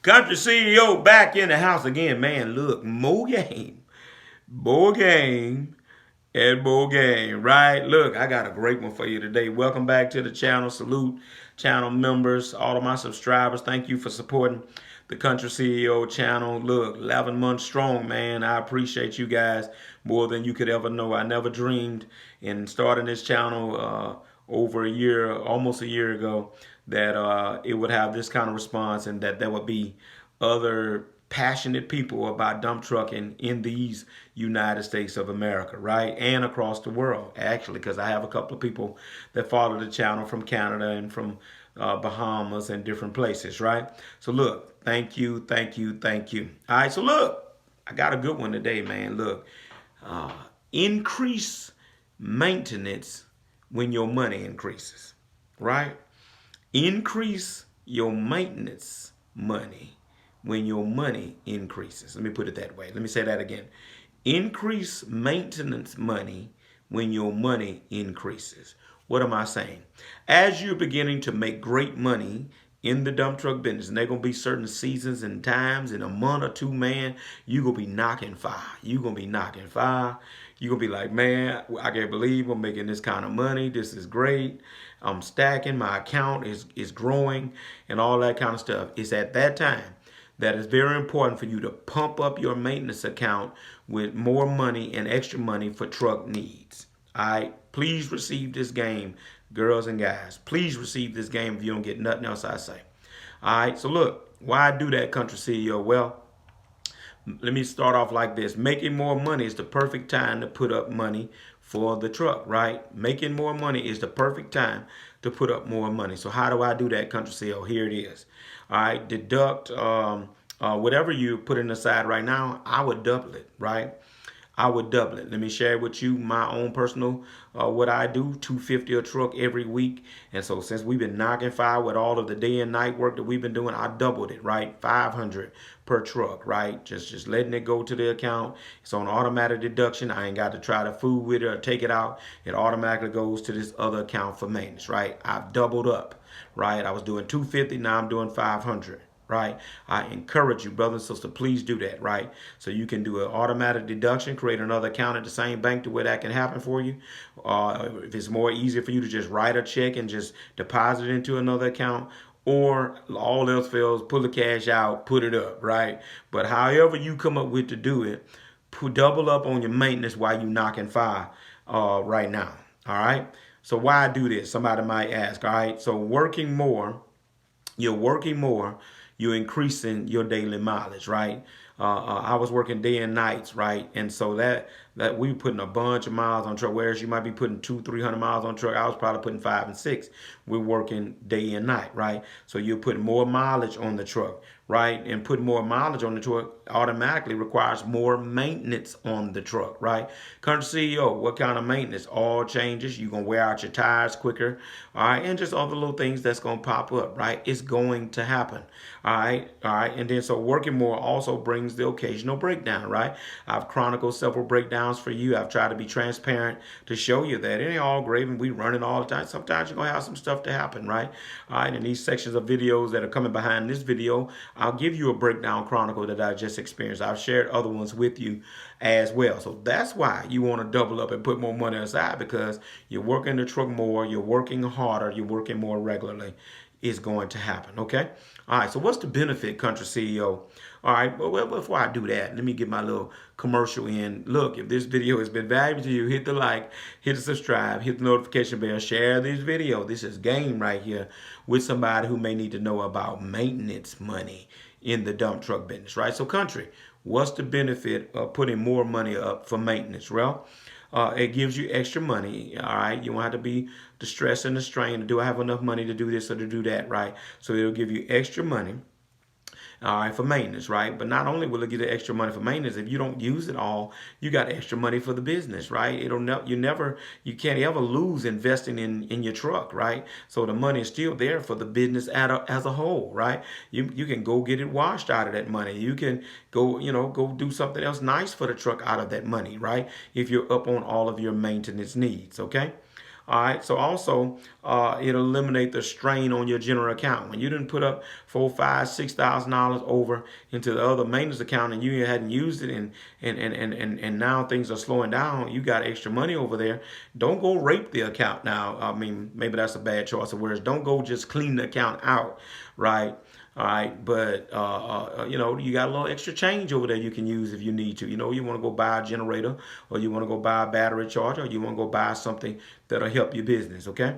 Country CEO back in the house again. Man, look, more game, and more game, right? Look, I got a great one for you today. Welcome back to the channel. Salute channel members, all of my subscribers. Thank you for supporting the Country CEO channel. Look, 11 months strong, man. I appreciate you guys more than you could ever know. I never dreamed in starting this channel over a year, almost a year ago, that it would have this kind of response and that there would be other passionate people about dump trucking in these United States of America, right? And across the world, actually, because I have a couple of people that follow the channel from Canada and from Bahamas and different places, right? So look, thank you, thank you, thank you. All right, so look, I got a good one today, man. Look, uh, increase maintenance when your money increases, right? Increase your maintenance money when your money increases. Let me put it that way. Let me say that again. Increase maintenance money when your money increases. What am I saying? As you're beginning to make great money in the dump truck business, and there gonna be certain seasons and times in a month or two, man, you gonna be knocking fire. You gonna be knocking fire. You gonna be like, man, I can't believe I'm making this kind of money. This is great. I'm stacking. My account is growing, and all that kind of stuff. It's at that time that is very important for you to pump up your maintenance account with more money and extra money for truck needs. All right, please receive this game, girls and guys. Please receive this game if you don't get nothing else I say. All right, so look, why do that, Country CEO? Well, let me start off like this. Making more money is the perfect time to put up money for the truck, right? Making more money is the perfect time to put up more money. So how do I do that, Country CEO? Here it is. All right, deduct whatever you're putting aside right now, I would double it, right? I would double it. Let me share with you my own personal what I do. 250 a truck every week. And so since we've been knocking fire with all of the day and night work that we've been doing, I doubled it, right? 500 per truck, right? Just letting it go to the account. It's on automatic deduction. I ain't got to try to fool with it or take it out. It automatically goes to this other account for maintenance, right? I've doubled up, right? I was doing 250, now I'm doing 500, right? I encourage you, brothers and sisters, please do that, right? So you can do an automatic deduction, create another account at the same bank to where that can happen for you. If it's more easier for you to just write a check and just deposit it into another account, or all else fails, pull the cash out, put it up, right? But however you come up with to do it, double up on your maintenance while you knocking fire right now, all right? So why do this? Somebody might ask, all right? So you're working more, you're increasing your daily mileage, right? I was working day and nights, right? And so that we were putting a bunch of miles on truck, whereas you might be putting 200-300 miles on truck. I was probably putting 5 and 6. We're working day and night, right? So you're putting more mileage on the truck, right? And putting more mileage on the truck automatically requires more maintenance on the truck, right? Country CEO, what kind of maintenance? All changes. You're going to wear out your tires quicker, all right? And just other little things that's going to pop up, right? It's going to happen, all right? All right. And then so working more also brings the occasional breakdown, right? I've chronicled several breakdowns for you. I've tried to be transparent to show you that it ain't all great and we run it all the time. Sometimes you're going to have some stuff to happen, right? All right. In these sections of videos that are coming behind this video, I'll give you a breakdown chronicle that I just experienced. I've shared other ones with you as well. So that's why you want to double up and put more money aside, because you're working the truck more, you're working harder, you're working more regularly. Is going to happen, okay? All right, so what's the benefit, Country CEO? All right, well, before I do that, let me get my little commercial in. Look, if this video has been valuable to you, hit the like, hit the subscribe, hit the notification bell, share this video. This is game right here with somebody who may need to know about maintenance money in the dump truck business, right? So, Country, what's the benefit of putting more money up for maintenance? Well, it gives you extra money, all right? You won't have to be the stress and the strain. Do I have enough money to do this or to do that, right? So it'll give you extra money, all right, for maintenance, right? But not only will it give you extra money for maintenance, if you don't use it all, you got extra money for the business, right? You can't ever lose investing in your truck, right? So the money is still there for the business as a whole, right? You can go get it washed out of that money. You can go do something else nice for the truck out of that money, right? If you're up on all of your maintenance needs, okay? All right. So also, it'll eliminate the strain on your general account. When you didn't put up $4, $5, $6,000 over into the other maintenance account and you hadn't used it, and now things are slowing down, you got extra money over there. Don't go rape the account now. I mean, maybe that's a bad choice of words. Don't go just clean the account out, right? All right, but you know, you got a little extra change over there you can use if you need to. You know, you want to go buy a generator, or you want to go buy a battery charger, or you want to go buy something that'll help your business. Okay.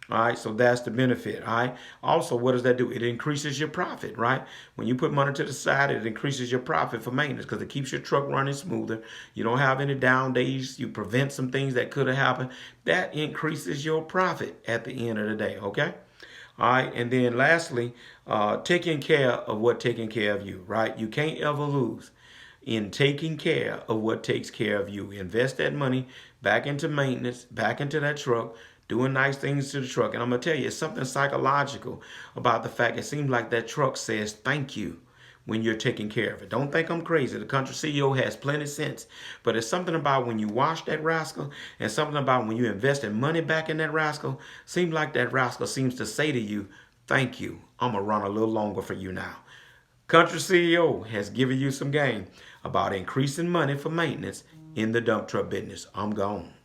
All right, so that's the benefit. All right. Also, what does that do? It increases your profit, right? When you put money to the side, it increases your profit for maintenance because it keeps your truck running smoother. You don't have any down days. You prevent some things that could have happened. That increases your profit at the end of the day. Okay. All right, and then lastly, taking care of what taking care of you, right? You can't ever lose in taking care of what takes care of you. Invest that money back into maintenance, back into that truck, doing nice things to the truck. And I'm going to tell you, it's something psychological about the fact it seems like that truck says thank you when you're taking care of it. Don't think I'm crazy. The country CEO has plenty of sense. But it's something about when you wash that rascal and something about when you invest in money back in that rascal. Seems like that rascal seems to say to you, thank you. I'm going to run a little longer for you now. Country CEO has given you some game about increasing money for maintenance in the dump truck business. I'm gone.